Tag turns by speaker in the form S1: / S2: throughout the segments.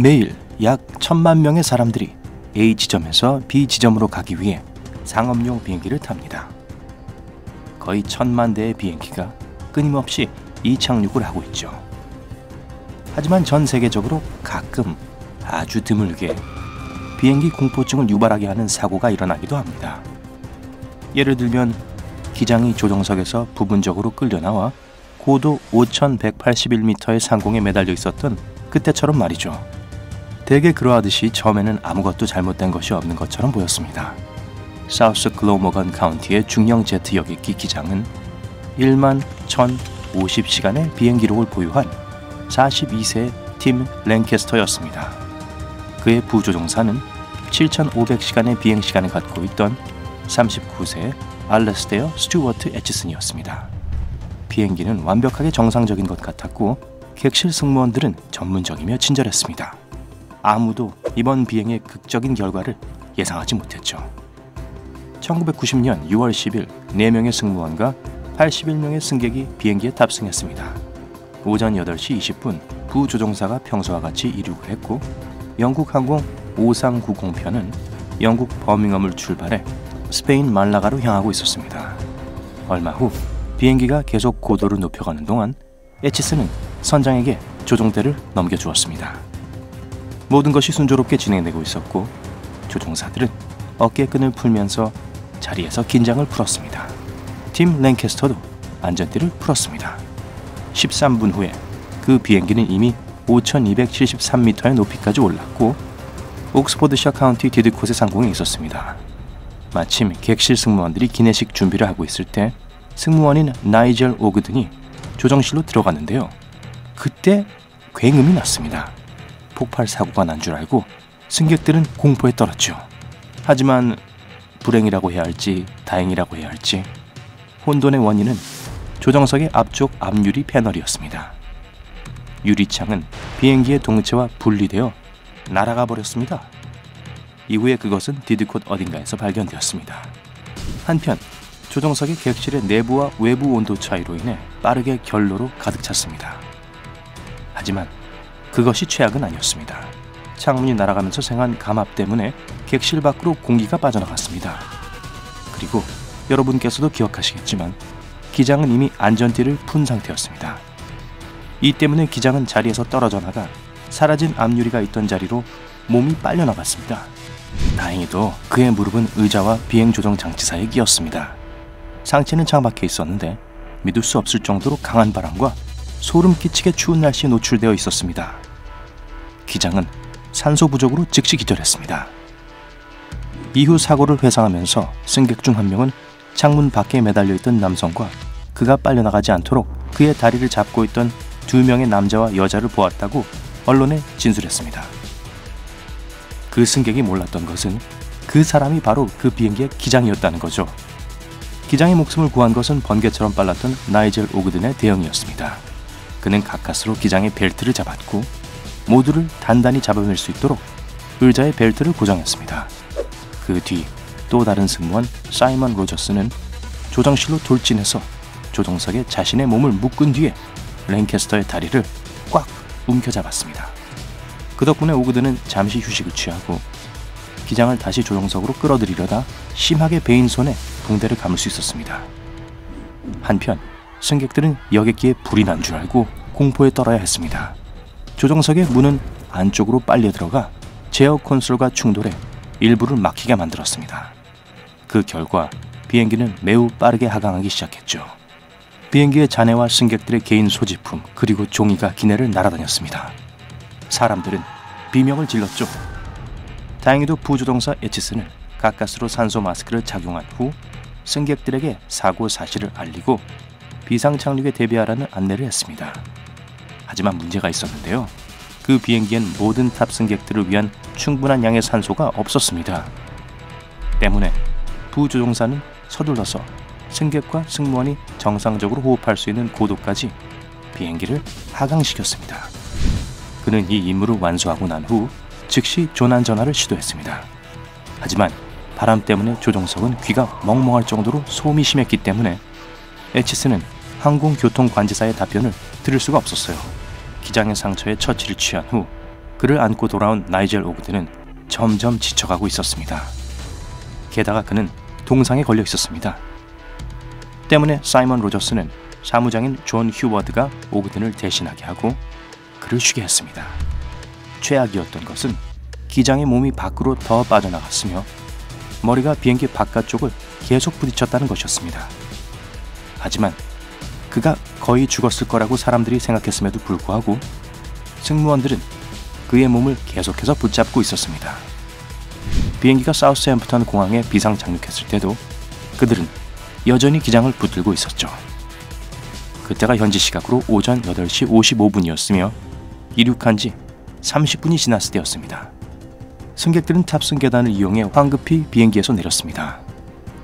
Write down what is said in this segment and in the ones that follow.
S1: 매일 약 1000만 명의 사람들이 A 지점에서 B 지점으로 가기 위해 상업용 비행기를 탑니다. 거의 1000만 대의 비행기가 끊임없이 이착륙을 하고 있죠. 하지만 전 세계적으로 가끔 아주 드물게 비행기 공포증을 유발하게 하는 사고가 일어나기도 합니다. 예를 들면 기장이 조종석에서 부분적으로 끌려나와 고도 5181m의 상공에 매달려 있었던 그때처럼 말이죠. 대개 그러하듯이 처음에는 아무것도 잘못된 것이 없는 것처럼 보였습니다. 사우스 글로머건 카운티의 중형 제트 여객기 기장은 1만 1050시간의 비행 기록을 보유한 42세의 팀 랭캐스터였습니다. 그의 부조종사는 7500시간의 비행 시간을 갖고 있던 39세의 알레스테어 스튜어트 애치슨이었습니다. 비행기는 완벽하게 정상적인 것 같았고 객실 승무원들은 전문적이며 친절했습니다. 아무도 이번 비행의 극적인 결과를 예상하지 못했죠. 1990년 6월 10일 4명의 승무원과 81명의 승객이 비행기에 탑승했습니다. 오전 8시 20분 부조종사가 평소와 같이 이륙을 했고 영국 항공 5390편은 영국 버밍엄을 출발해 스페인 말라가로 향하고 있었습니다. 얼마 후 비행기가 계속 고도를 높여가는 동안 애치슨은 선장에게 조종대를 넘겨주었습니다. 모든 것이 순조롭게 진행되고 있었고 조종사들은 어깨끈을 풀면서 자리에서 긴장을 풀었습니다. 팀 랭캐스터도 안전띠를 풀었습니다. 13분 후에 그 비행기는 이미 5273m의 높이까지 올랐고 옥스포드셔 카운티 디드콧의 상공에 있었습니다. 마침 객실 승무원들이 기내식 준비를 하고 있을 때 승무원인 나이젤 오그든이 조정실로 들어갔는데요. 그때 굉음이 났습니다. 폭발 사고가 난 줄 알고 승객들은 공포에 떨었죠. 하지만 불행이라고 해야 할지 다행이라고 해야 할지 혼돈의 원인은 조정석의 앞쪽 앞유리 패널이었습니다. 유리창은 비행기의 동체와 분리되어 날아가 버렸습니다. 이후에 그것은 디드콧 어딘가에서 발견되었습니다. 한편 조종석의 객실의 내부와 외부 온도 차이로 인해 빠르게 결로로 가득 찼습니다. 하지만 그것이 최악은 아니었습니다. 창문이 날아가면서 생한 감압 때문에 객실 밖으로 공기가 빠져나갔습니다. 그리고 여러분께서도 기억하시겠지만 기장은 이미 안전띠를 푼 상태였습니다. 이 때문에 기장은 자리에서 떨어져 나가 사라진 앞유리가 있던 자리로 몸이 빨려 나갔습니다. 다행히도 그의 무릎은 의자와 비행 조정 장치 사이에 끼었습니다. 상체는 창밖에 있었는데 믿을 수 없을 정도로 강한 바람과 소름 끼치게 추운 날씨에 노출되어 있었습니다. 기장은 산소 부족으로 즉시 기절했습니다. 이후 사고를 회상하면서 승객 중 한 명은 창문 밖에 매달려 있던 남성과 그가 빨려나가지 않도록 그의 다리를 잡고 있던 2명의 남자와 여자를 보았다고 언론에 진술했습니다. 그 승객이 몰랐던 것은 그 사람이 바로 그 비행기의 기장이었다는 거죠. 기장의 목숨을 구한 것은 번개처럼 빨랐던 나이젤 오그든의 대응이었습니다. 그는 가까스로 기장의 벨트를 잡았고 모두를 단단히 잡아낼 수 있도록 의자의 벨트를 고정했습니다. 그 뒤 또 다른 승무원 사이먼 로저스는 조정실로 돌진해서 조종석에 자신의 몸을 묶은 뒤에 랭캐스터의 다리를 꽉 움켜잡았습니다. 그 덕분에 오그든은 잠시 휴식을 취하고 기장을 다시 조종석으로 끌어들이려다 심하게 베인 손에 붕대를 감을 수 있었습니다. 한편 승객들은 여객기에 불이 난 줄 알고 공포에 떨어야 했습니다. 조종석의 문은 안쪽으로 빨려 들어가 제어 콘솔과 충돌해 일부를 막히게 만들었습니다. 그 결과 비행기는 매우 빠르게 하강하기 시작했죠. 비행기의 잔해와 승객들의 개인 소지품 그리고 종이가 기내를 날아다녔습니다. 사람들은 비명을 질렀죠. 다행히도 부조종사 애치슨은 가까스로 산소 마스크를 착용한 후 승객들에게 사고 사실을 알리고 비상 착륙에 대비하라는 안내를 했습니다. 하지만 문제가 있었는데요. 그 비행기엔 모든 탑승객들을 위한 충분한 양의 산소가 없었습니다. 때문에 부조종사는 서둘러서 승객과 승무원이 정상적으로 호흡할 수 있는 고도까지 비행기를 하강시켰습니다. 그는 이 임무를 완수하고 난 후 즉시 조난 전화를 시도했습니다. 하지만 바람 때문에 조종석은 귀가 멍멍할 정도로 소음이 심했기 때문에 애치슨은 항공교통관제사의 답변을 들을 수가 없었어요. 기장의 상처에 처치를 취한 후 그를 안고 돌아온 나이젤 오그든은 점점 지쳐가고 있었습니다. 게다가 그는 동상에 걸려 있었습니다. 때문에 사이먼 로저스는 사무장인 존 휴워드가 오그든을 대신하게 하고 그를 쉬게 했습니다. 최악이었던 것은 기장의 몸이 밖으로 더 빠져나갔으며 머리가 비행기 바깥쪽을 계속 부딪혔다는 것이었습니다. 하지만 그가 거의 죽었을 거라고 사람들이 생각했음에도 불구하고 승무원들은 그의 몸을 계속해서 붙잡고 있었습니다. 비행기가 사우스햄프턴 공항에 비상 착륙했을 때도 그들은 여전히 기장을 붙들고 있었죠. 그때가 현지 시각으로 오전 8시 55분이었으며 이륙한 지 30분이 지났을 때였습니다. 승객들은 탑승 계단을 이용해 황급히 비행기에서 내렸습니다.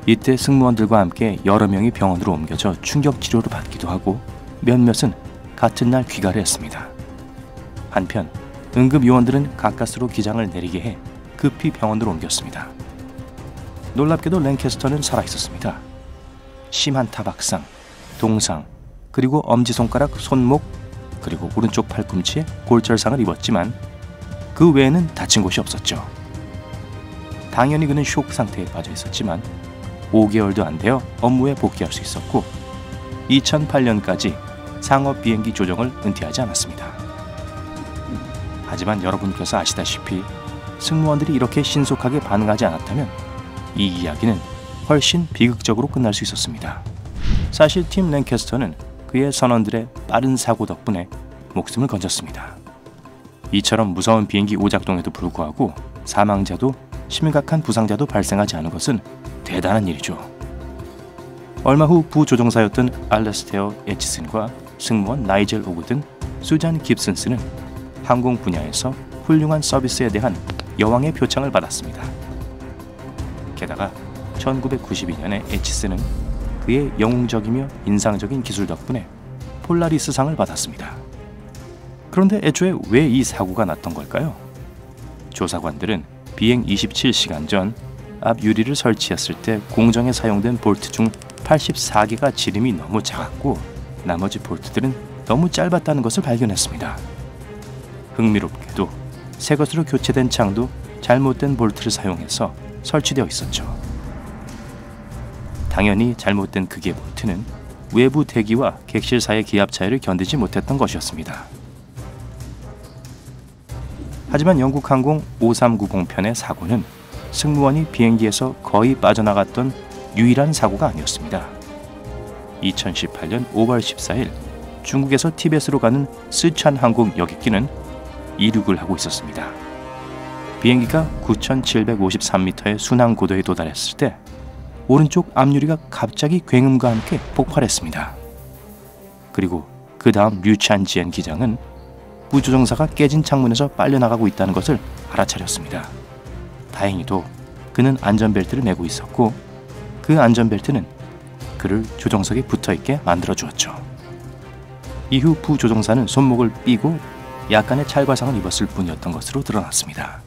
S1: 이때 승무원들과 함께 여러 명이 병원으로 옮겨져 충격 치료를 받기도 하고 몇몇은 같은 날 귀가를 했습니다. 한편 응급 요원들은 가까스로 기장을 내리게 해 급히 병원으로 옮겼습니다. 놀랍게도 랭캐스터는 살아있었습니다. 심한 타박상, 동상, 그리고 엄지손가락, 손목, 그리고 오른쪽 팔꿈치에 골절상을 입었지만 그 외에는 다친 곳이 없었죠. 당연히 그는 쇼크 상태에 빠져 있었지만 5개월도 안 되어 업무에 복귀할 수 있었고 2008년까지 상업 비행기 조종을 은퇴하지 않았습니다. 하지만 여러분께서 아시다시피 승무원들이 이렇게 신속하게 반응하지 않았다면 이 이야기는 훨씬 비극적으로 끝날 수 있었습니다. 사실 팀 랭캐스터는 그의 선원들의 빠른 사고 덕분에 목숨을 건졌습니다. 이처럼 무서운 비행기 오작동에도 불구하고 사망자도 심각한 부상자도 발생하지 않은 것은 대단한 일이죠. 얼마 후 부조종사였던 알레스테어 에치슨과 승무원 나이젤 오그든, 수잔 깁슨스는 항공 분야에서 훌륭한 서비스에 대한 여왕의 표창을 받았습니다. 게다가 1992년에 에치슨은 그의 영웅적이며 인상적인 기술 덕분에 폴라리스상을 받았습니다. 그런데 애초에 왜 이 사고가 났던 걸까요? 조사관들은 비행 27시간 전 앞 유리를 설치했을 때 공정에 사용된 볼트 중 84개가 지름이 너무 작았고 나머지 볼트들은 너무 짧았다는 것을 발견했습니다. 흥미롭게도 새 것으로 교체된 창도 잘못된 볼트를 사용해서 설치되어 있었죠. 당연히 잘못된 극의 볼트는 외부 대기와 객실 사이의 기압 차이를 견디지 못했던 것이었습니다. 하지만 영국 항공 5390편의 사고는 승무원이 비행기에서 거의 빠져나갔던 유일한 사고가 아니었습니다. 2018년 5월 14일 중국에서 티벳으로 가는 스촨 항공 여객기는 이륙을 하고 있었습니다. 비행기가 9,753m의 순항 고도에 도달했을 때 오른쪽 앞유리가 갑자기 굉음과 함께 폭발했습니다. 그리고 그 다음 류찬지엔 기장은 부조종사가 깨진 창문에서 빨려나가고 있다는 것을 알아차렸습니다. 다행히도 그는 안전벨트를 매고 있었고 그 안전벨트는 그를 조종석에 붙어있게 만들어주었죠. 이후 부조종사는 손목을 삐고 약간의 찰과상을 입었을 뿐이었던 것으로 드러났습니다.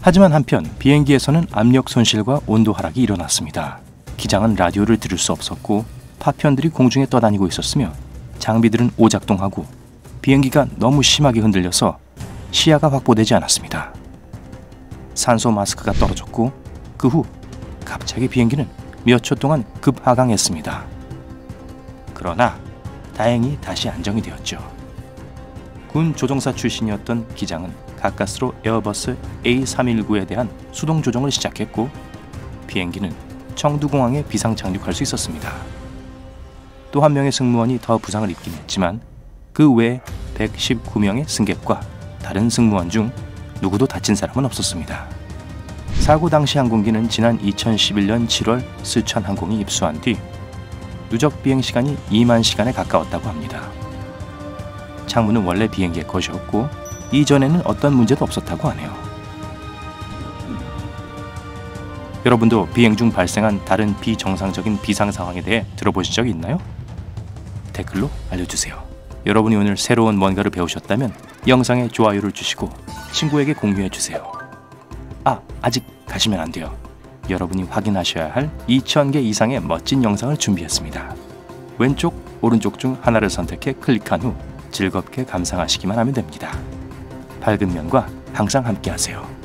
S1: 하지만 한편 비행기에서는 압력 손실과 온도 하락이 일어났습니다. 기장은 라디오를 들을 수 없었고 파편들이 공중에 떠다니고 있었으며 장비들은 오작동하고 비행기가 너무 심하게 흔들려서 시야가 확보되지 않았습니다. 산소 마스크가 떨어졌고 그 후 갑자기 비행기는 몇 초 동안 급하강했습니다. 그러나 다행히 다시 안정이 되었죠. 군 조종사 출신이었던 기장은 가까스로 에어버스 A319에 대한 수동 조종을 시작했고 비행기는 청두공항에 비상 착륙할 수 있었습니다. 또 한 명의 승무원이 더 부상을 입긴 했지만 그 외 119명의 승객과 다른 승무원 중 누구도 다친 사람은 없었습니다. 사고 당시 항공기는 지난 2011년 7월 스촨 항공이 입수한 뒤 누적 비행 시간이 2만 시간에 가까웠다고 합니다. 창문은 원래 비행기의 것이었고 이전에는 어떤 문제도 없었다고 하네요. 여러분도 비행 중 발생한 다른 비정상적인 비상 상황에 대해 들어보신 적이 있나요? 댓글로 알려주세요. 여러분이 오늘 새로운 뭔가를 배우셨다면 영상에 좋아요를 주시고 친구에게 공유해주세요. 아직 가시면 안 돼요. 여러분이 확인하셔야 할 2,000개 이상의 멋진 영상을 준비했습니다. 왼쪽, 오른쪽 중 하나를 선택해 클릭한 후 즐겁게 감상하시기만 하면 됩니다. 밝은 면과 항상 함께하세요.